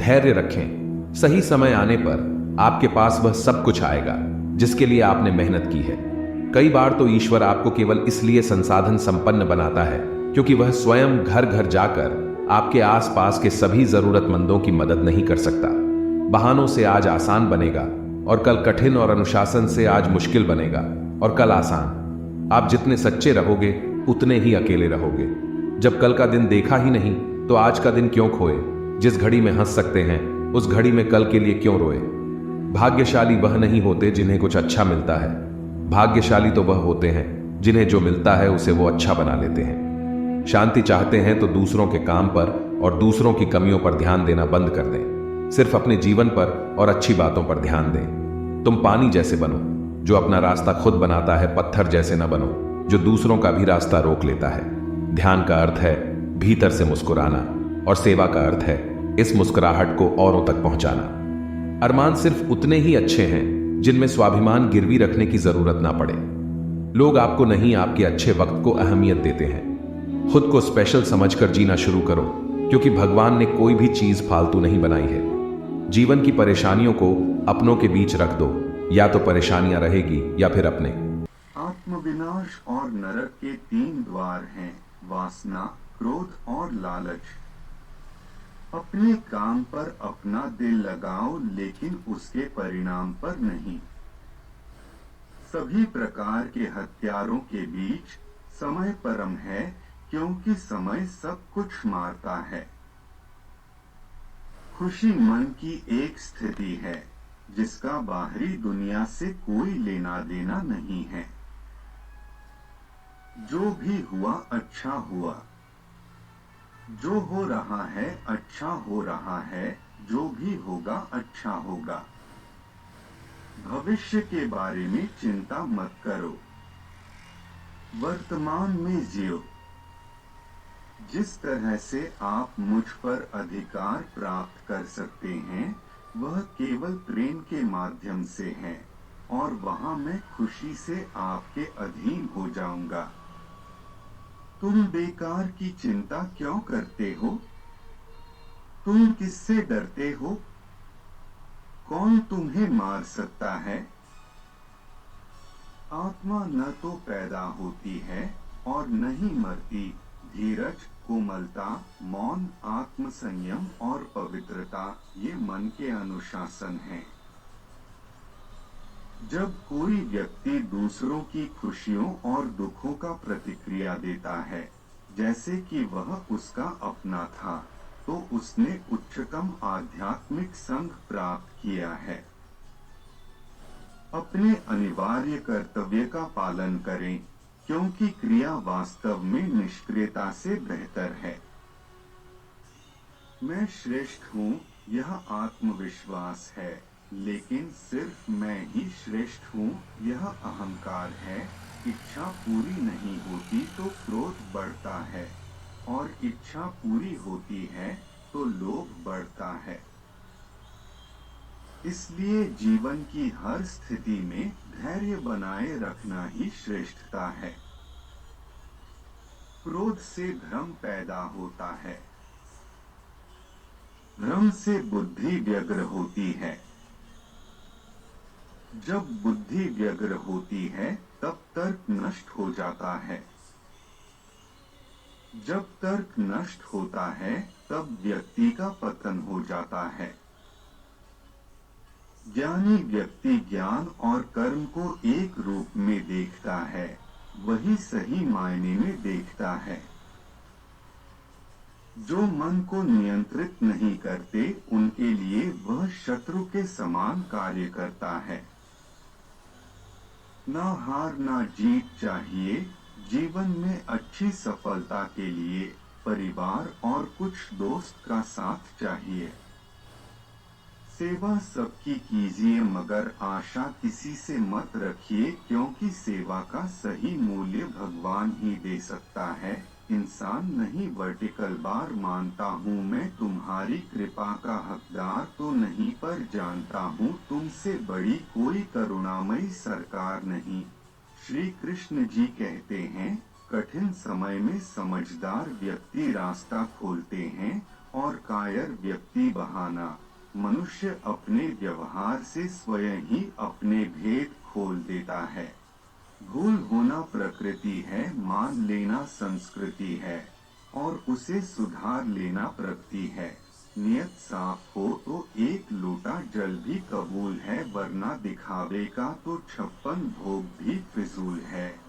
धैर्य रखें। सही समय आने पर आपके पास वह सब कुछ आएगा जिसके लिए आपने मेहनत की है। कई बार तो ईश्वर आपको केवल इसलिए संसाधन संपन्न बनाता है क्योंकि वह स्वयं घर घर जाकर आपके आसपास के सभी जरूरतमंदों की मदद नहीं कर सकता। बहानों से आज आसान बनेगा और कल कठिन, और अनुशासन से आज मुश्किल बनेगा और कल आसान। आप जितने सच्चे रहोगे उतने ही अकेले रहोगे। जब कल का दिन देखा ही नहीं तो आज का दिन क्यों खोए। जिस घड़ी में हंस सकते हैं उस घड़ी में कल के लिए क्यों रोए। भाग्यशाली वह नहीं होते जिन्हें कुछ अच्छा मिलता है, भाग्यशाली तो वह होते हैं जिन्हें जो मिलता है उसे वो अच्छा बना लेते हैं। शांति चाहते हैं तो दूसरों के काम पर और दूसरों की कमियों पर ध्यान देना बंद कर दें। सिर्फ अपने जीवन पर और अच्छी बातों पर ध्यान दें। तुम पानी जैसे बनो जो अपना रास्ता खुद बनाता है, पत्थर जैसे न बनो जो दूसरों का भी रास्ता रोक लेता है। ध्यान का अर्थ है भीतर से मुस्कुराना और सेवा का अर्थ है इस मुस्कुराहट को औरों तक पहुंचाना। अरमान सिर्फ उतने ही अच्छे हैं जिनमें स्वाभिमान गिरवी रखने की जरूरत ना पड़े। लोग आपको नहीं, आपके अच्छे वक्त को अहमियत देते हैं। खुद को स्पेशल समझकर जीना शुरू करो क्योंकि भगवान ने कोई भी चीज फालतू नहीं बनाई है। जीवन की परेशानियों को अपनों के बीच रख दो, या तो परेशानियां रहेगी या फिर अपने। आत्मविनाश और नरक के 3 द्वार हैं, वासना, क्रोध और लालच। अपने काम पर अपना दिल लगाओ लेकिन उसके परिणाम पर नहीं। सभी प्रकार के हथियारों के बीच समय परम है क्योंकि समय सब कुछ मारता है। खुशी मन की एक स्थिति है जिसका बाहरी दुनिया से कोई लेना देना नहीं है। जो भी हुआ अच्छा हुआ, जो हो रहा है अच्छा हो रहा है, जो भी होगा अच्छा होगा। भविष्य के बारे में चिंता मत करो, वर्तमान में जियो। जिस तरह से आप मुझ पर अधिकार प्राप्त कर सकते हैं वह केवल प्रेम के माध्यम से है, और वहां मैं खुशी से आपके अधीन हो जाऊंगा। तुम बेकार की चिंता क्यों करते हो? तुम किससे डरते हो? कौन तुम्हें मार सकता है? आत्मा न तो पैदा होती है और न ही मरती। धीरज, कोमलता, मौन, आत्मसंयम और पवित्रता ये मन के अनुशासन हैं। जब कोई व्यक्ति दूसरों की खुशियों और दुखों का प्रतिक्रिया देता है जैसे कि वह उसका अपना था, तो उसने उच्चतम आध्यात्मिक संघ प्राप्त किया है। अपने अनिवार्य कर्तव्य का पालन करें क्योंकि क्रिया वास्तव में निष्क्रियता से बेहतर है। मैं श्रेष्ठ हूँ यह आत्मविश्वास है, लेकिन सिर्फ मैं ही श्रेष्ठ हूँ यह अहंकार है। इच्छा पूरी नहीं होती तो क्रोध बढ़ता है, और इच्छा पूरी होती है तो लोभ बढ़ता है। इसलिए जीवन की हर स्थिति में धैर्य बनाए रखना ही श्रेष्ठता है। क्रोध से भ्रम पैदा होता है, भ्रम से बुद्धि व्यग्र होती है। जब बुद्धि व्यग्र होती है तब तर्क नष्ट हो जाता है। जब तर्क नष्ट होता है तब व्यक्ति का पतन हो जाता है। ज्ञानी व्यक्ति ज्ञान और कर्म को एक रूप में देखता है, वही सही मायने में देखता है। जो मन को नियंत्रित नहीं करते उनके लिए वह शत्रु के समान कार्य करता है। ना हार ना जीत चाहिए। जीवन में अच्छी सफलता के लिए परिवार और कुछ दोस्त का साथ चाहिए। सेवा सबकी कीजिए मगर आशा किसी से मत रखिए, क्योंकि सेवा का सही मूल्य भगवान ही दे सकता है, इंसान नहीं। वर्टिकल बार मानता हूँ मैं तुम्हारी कृपा का हकदार तो नहीं, पर जानता हूँ तुमसे बड़ी कोई करुणामयी सरकार नहीं। श्री कृष्ण जी कहते हैं, कठिन समय में समझदार व्यक्ति रास्ता खोलते हैं और कायर व्यक्ति बहाना। मनुष्य अपने व्यवहार से स्वयं ही अपने भेद खोल देता है। भूल होना प्रकृति है, मान लेना संस्कृति है और उसे सुधार लेना प्रगति है। नियत साफ हो तो एक लोटा जल भी कबूल है, वरना दिखावे का तो 56 भोग भी फिजूल है।